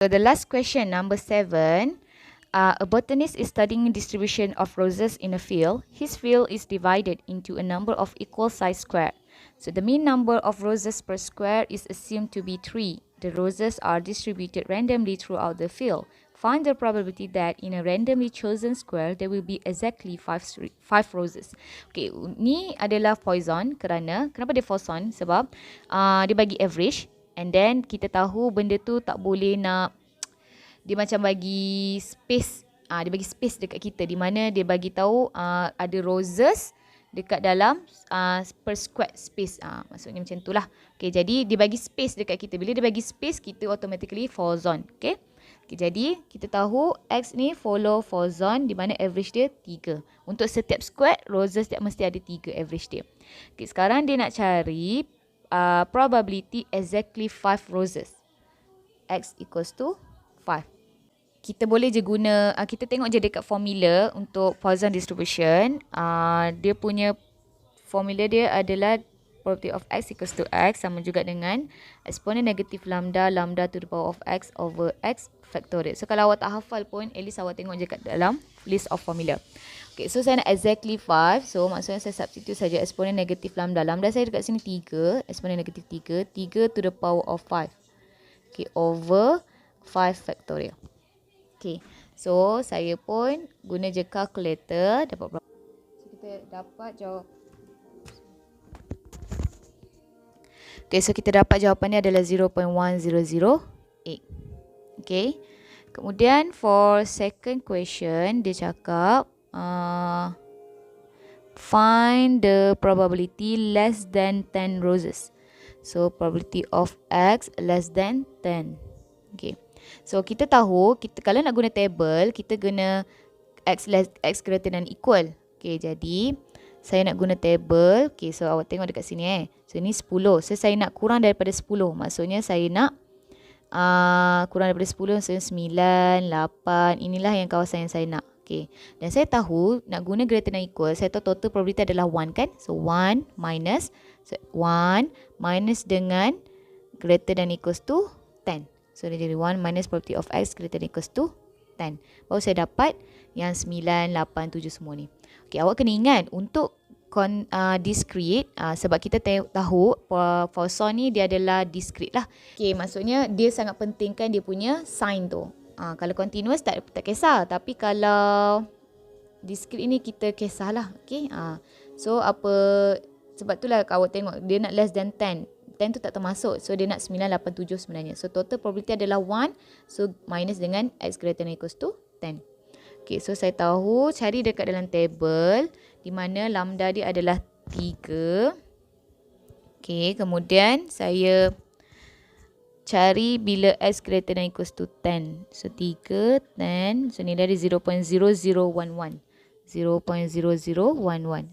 So the last question, number 7. A botanist is studying distribution of roses in a field. His field is divided into a number of equal size square. So the mean number of roses per square is assumed to be 3. The roses are distributed randomly throughout the field. Find the probability that in a randomly chosen square there will be exactly 5 roses. Okay, ni adalah Poisson kerana kenapa dia Poisson? Sebab dia bagi average, and then kita tahu benda tu tak boleh nak, dia macam bagi space, dia bagi space dekat kita di mana dia bagi tahu ada roses dekat dalam per square space. Maksudnya macam itulah. Okay, jadi dia bagi space dekat kita. Bila dia bagi space, kita automatically fall zone. Okay. Okay, jadi kita tahu X ni follow fall zone di mana average dia 3. Untuk setiap square, roses dia mesti ada 3 average dia. Okay, sekarang dia nak cari probability exactly 5 roses. X equals to 5. Kita boleh je guna, kita tengok je dekat formula untuk Poisson distribution. Dia punya formula dia adalah probability of X equals to X sama juga dengan exponent negatif lambda to the power of X over X factorial. So kalau awak tak hafal pun, at least awak tengok je kat dalam list of formula. Okay, so saya nak exactly 5. So maksudnya saya substitute saja exponent negatif lambda. Lambda saya dekat sini 3, exponent negatif 3. 3 to the power of 5. Okay, over 5 factorial. Okay, so saya pun guna je calculator, dapat berapa? So kita dapat jawab. Okay, so kita dapat jawapan ni adalah 0.1008. Okay, kemudian for second question, dia cakap find the probability less than 10 roses. So probability of X less than 10. Okay. So kita tahu, kalau nak guna table, kita guna X greater than equal. Okay, jadi saya nak guna table. Okay, so awak tengok dekat sini So ni 10. So saya nak kurang daripada 10. Maksudnya saya nak kurang daripada 10. So 9, 8. Inilah yang kawasan yang saya nak. Okay. Dan saya tahu nak guna greater than equal, saya tahu total probability adalah 1 kan. So 1 minus. So 1 minus dengan greater than equals to 10. So dia jadi 1 minus probability of X greater than equals to 10. Baru saya dapat yang 9, 8, 7 semua ni. Okay, awak kena ingat untuk discrete, sebab kita tahu Poisson ni dia adalah discrete lah. Okay, maksudnya dia sangat pentingkan dia punya sign tu. Kalau continuous tak kisah. Tapi kalau discrete ni kita kisahlah. Okay, so sebab itulah awak tengok dia nak less than 10. 10 tu tak termasuk. So dia nak 9, 8, 7 sebenarnya. So total probability adalah 1. So minus dengan X greater than equals to 10. Okay, so saya tahu cari dekat dalam table di mana lambda dia adalah 3. Okay, kemudian saya cari bila X greater than equals to 10. So 3, 10. So ni dari 0.0011. 0.0011.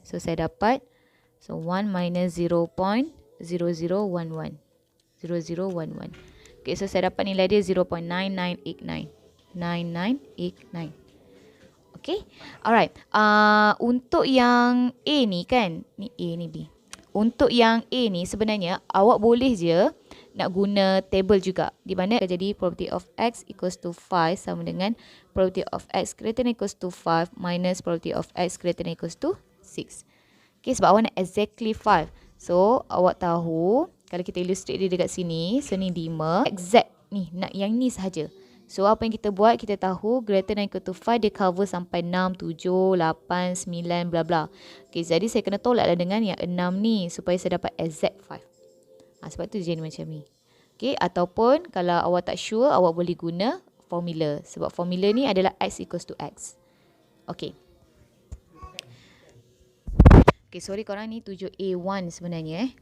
So saya dapat, so 1 minus 0.0011. 0011. Okay, so saya dapat nilai dia 0.9989. 9989. Okay, alright. Untuk yang A ni kan, ni A ni B. Untuk yang A ni sebenarnya awak boleh je nak guna table juga. Di mana jadi probability of X equals to 5 sama dengan probability of X greater than equals to 5 minus probability of X greater than equals to 6. Okay, sebab awak nak exactly 5. So, awak tahu, kalau kita illustrate dia dekat sini, so ni 5, exact ni, nak yang ni sahaja. So, apa yang kita buat, kita tahu greater than equal to 5, dia cover sampai 6, 7, 8, 9, bla bla. Okay, jadi saya kena tolaklah dengan yang 6 ni, supaya saya dapat exact 5. Sebab tu jadi macam ni. Okay, ataupun kalau awak tak sure, awak boleh guna formula. Sebab formula ni adalah X equals to X. Okay. Okay, sorry korang ni 7A1 sebenarnya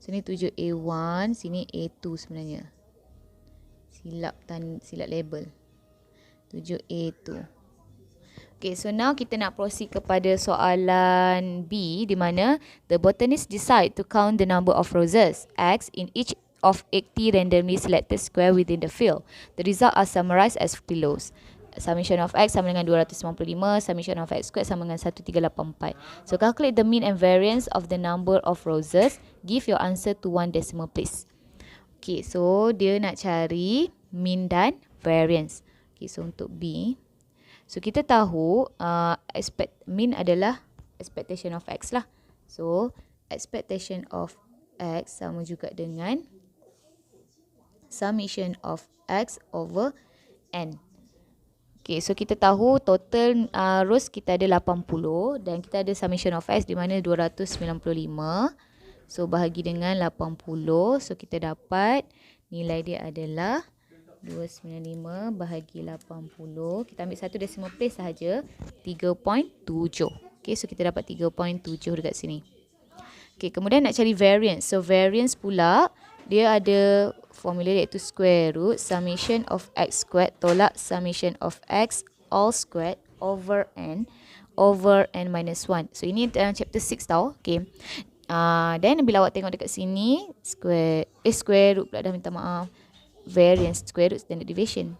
So ni 7A1, sini A2 sebenarnya. Silap label. 7A2. Okay, so now kita nak proceed kepada soalan B di mana the botanist decide to count the number of roses X in each of 80 randomly selected square within the field. The result are summarized as follows. Summation of X sama dengan 295, summation of X squared sama dengan 1384. So calculate the mean and variance of the number of roses. Give your answer to one decimal place. Okay, so dia nak cari mean dan variance. Okay, so untuk B, so kita tahu mean adalah expectation of X lah. So expectation of X sama juga dengan summation of X over N. Okay, so kita tahu total rows kita ada 80 dan kita ada summation of X di mana 295. So bahagi dengan 80. So kita dapat nilai dia adalah 295 bahagi 80. Kita ambil satu decimal place sahaja, 3.7. Okay, so kita dapat 3.7 dekat sini. Okay, kemudian nak cari variance. So variance pula dia ada formula iaitu square root summation of X squared tolak summation of X all squared over N minus 1. So ini dalam chapter 6 tau. Okay. Then bila awak tengok dekat sini square root pula dah, minta maaf. Variance, square root, standard deviation.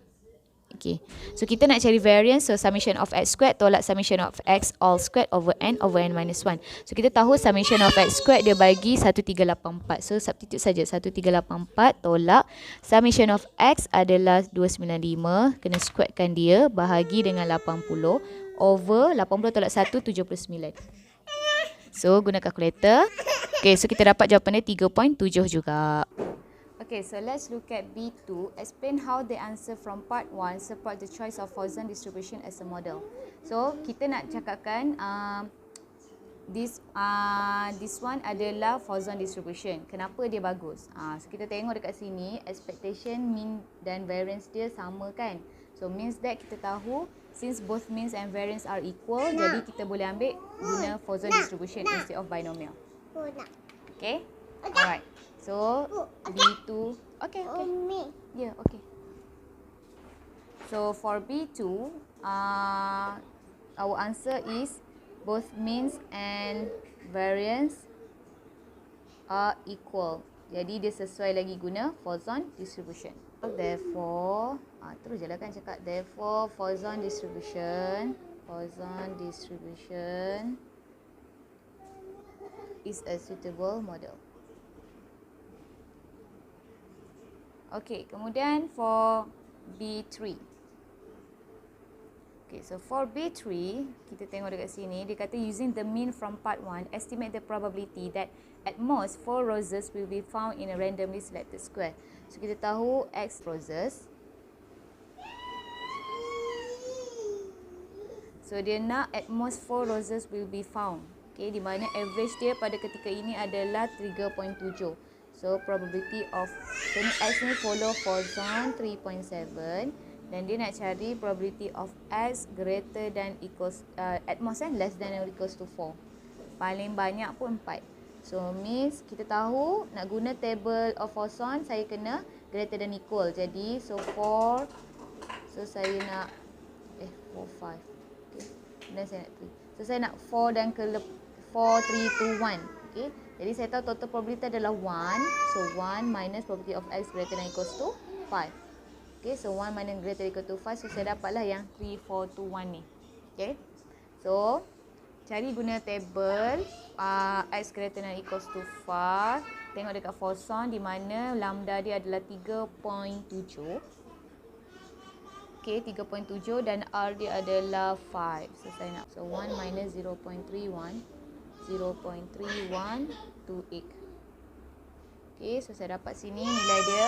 Okay. So kita nak cari variance, so summation of X squared tolak summation of X all squared over N minus 1. So kita tahu summation of X squared dia bagi 1384. So substitute saja 1384 tolak summation of X adalah 295. Kena squarekan dia bahagi dengan 80 over 80 tolak 1, 79. So guna kalkulator. Okay, so kita dapat jawapan dia 3.7 juga. Okay, so let's look at B2. Explain how the answer from part 1 support the choice of Poisson distribution as a model. So, kita nak cakapkan this one adalah Poisson distribution. Kenapa dia bagus? So kita tengok dekat sini, expectation, mean dan variance dia sama kan? So, means that kita tahu since both means and variance are equal, jadi kita boleh ambil guna Poisson distribution instead of binomial. Okay? Alright. So, B2. Okay. Yeah, okay. So, for B2, our answer is both means and variance are equal. Jadi, dia sesuai lagi guna Poisson distribution. Therefore, terus je lah kan cakap. Therefore, Poisson distribution is a suitable model. Okay, kemudian for B3. Okay, so for B3, kita tengok dekat sini, dia kata using the mean from part 1, estimate the probability that at most 4 roses will be found in a randomly selected square. So, kita tahu X roses. So, dia nak at most 4 roses will be found. Okay, di mana average dia pada ketika ini adalah 3.7. So, probability of, so ni X ni follow Poisson 3.7 dan dia nak cari probability of X greater than equals, at most less than or equals to 4. Paling banyak pun 4. So, means kita tahu nak guna table of Poisson, saya kena greater than equal. Jadi, so 4, so saya nak, 4, 5. Okay, dan saya nak 3. So, saya nak 4 dan 4, 3, 2, 1. Okay. Jadi saya tahu total probability adalah 1. So 1 minus probability of X greater than equals to 5. Okay, so 1 minus greater than equals to 5. So saya dapatlah yang 3, 4, 2, 1 ni. Okay. So cari guna table X greater than equals to 5. Tengok dekat Poisson di mana lambda dia adalah 3.7. Okay, 3.7 dan R dia adalah 5. So saya nak, so 1 minus 0.31. 0.3128. Okay, so saya dapat sini nilai dia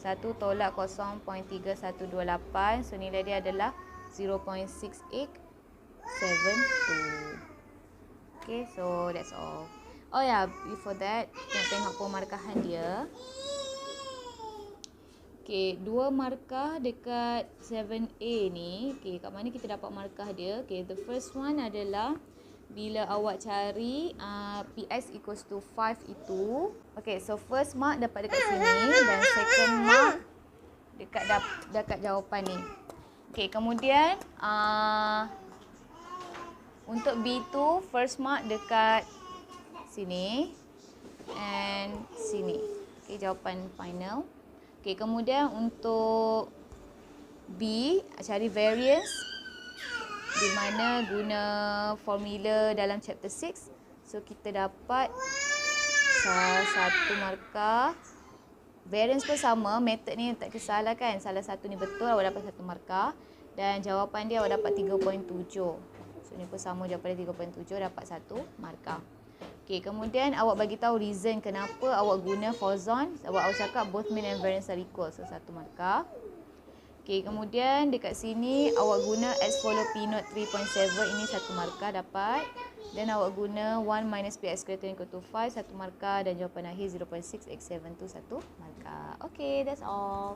1 tolak 0.3128. So nilai dia adalah 0.6872. Okay, so that's all. Oh ya, before that, nak tengok pemarkahan dia. Okay, 2 markah dekat 7A ni. Okay, kat mana kita dapat markah dia? Okay, the first one adalah bila awak cari PS equals to 5 itu. Okay, so first mark dapat dekat sini dan second mark dekat jawapan ni. Okay, kemudian untuk B2, first mark dekat sini and sini. Okay, jawapan final. Okay, kemudian untuk B, cari variance di mana guna formula dalam chapter 6. So kita dapat satu markah Variance pun sama, method ni tak kisahlah kan. Salah satu ni betul, awak dapat 1 markah. Dan jawapan dia awak dapat 3.7. So ni pun sama, jawapan dia 3.7, dapat 1 markah. Okey, kemudian awak bagi tahu reason kenapa awak guna for zone. Awak cakap both mean and variance are equal, so 1 markah. Okey, kemudian dekat sini awak guna x follow p not 3.7, ini 1 markah dapat. Dan awak guna 1 minus p x greater than equal to 5, 1 markah. Dan jawapan akhir 0.6 x7 tu 1 markah. Okey, that's all.